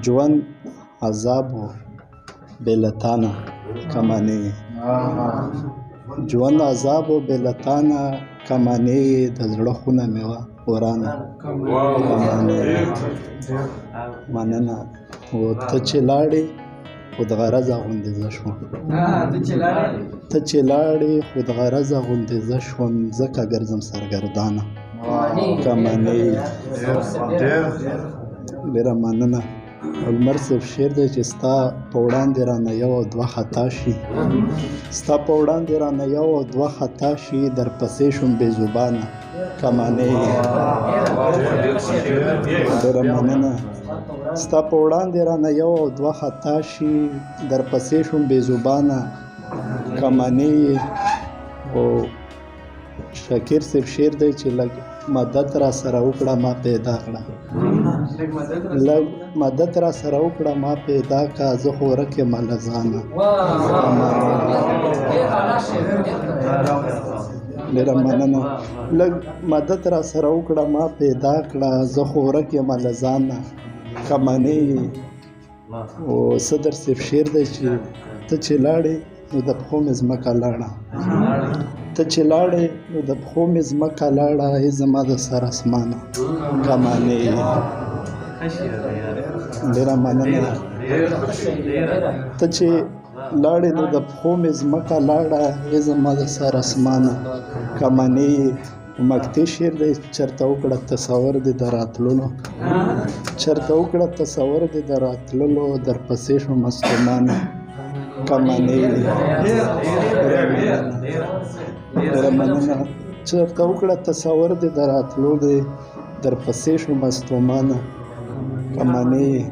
ژوند عذاب و بې له تانه کمانې یې. ژوند عذاب و بې له تانه کمانې یې، د زړه خونه مې وه ورانه کمانې یې. مننه. و ته چې لاړې خو د غرضه غوندې زه شوم. ته چې لاړې خو د غرضه غوندې زه شوم، ځکه ګرځم سرګردانه کمانې یې. ډېره مننه. لمر صاحب شعر دی چې ستا په وړاندې رانه یو او دوه خطا شي، ستا په وړاندې رانه یو او دوه خطا شي، درپسې شوم بې زبانه کمانې یې. ډېره مننه. ستا په وړاندې رانه یو او دوه خطا شي، درپسې شوم بې زبانه کمانې یې. او شکیر صاحب شعر دی چې لږ مدد را سره وکړه ما پیدا کړه، لږ مدد را سره وکړه ما پیدا کړه، زه خو ورک یم له ځانه. ډېره مننه. لږ مدد را سره وکړه ما پیدا کړه، زه خو ورک یم له ځانه کمانې یې. او صدر صاحب شعر دی چې ته چې لاړې نو د پښو مې ځمکه لاړه، ته چې لاړې نو د پښو مې ځمکه لاړه، ای زما د سر اسمانه کمانې یې. ډېره مننه. ته چې لاړې نو د پښو مې ځمکه لاړه، ای زما د سر اسمانه کمانې یې. مکتي شعر دی چرته وکړه تصور دې د راتللو، چرته وکړه تصور دې د راتللو، درپسې شوم مستومانه کمانې یې. ډېره مننه. چرته وکړه تصور دې د راتلو دی، درپسې شوم مستومانه کمانې یې.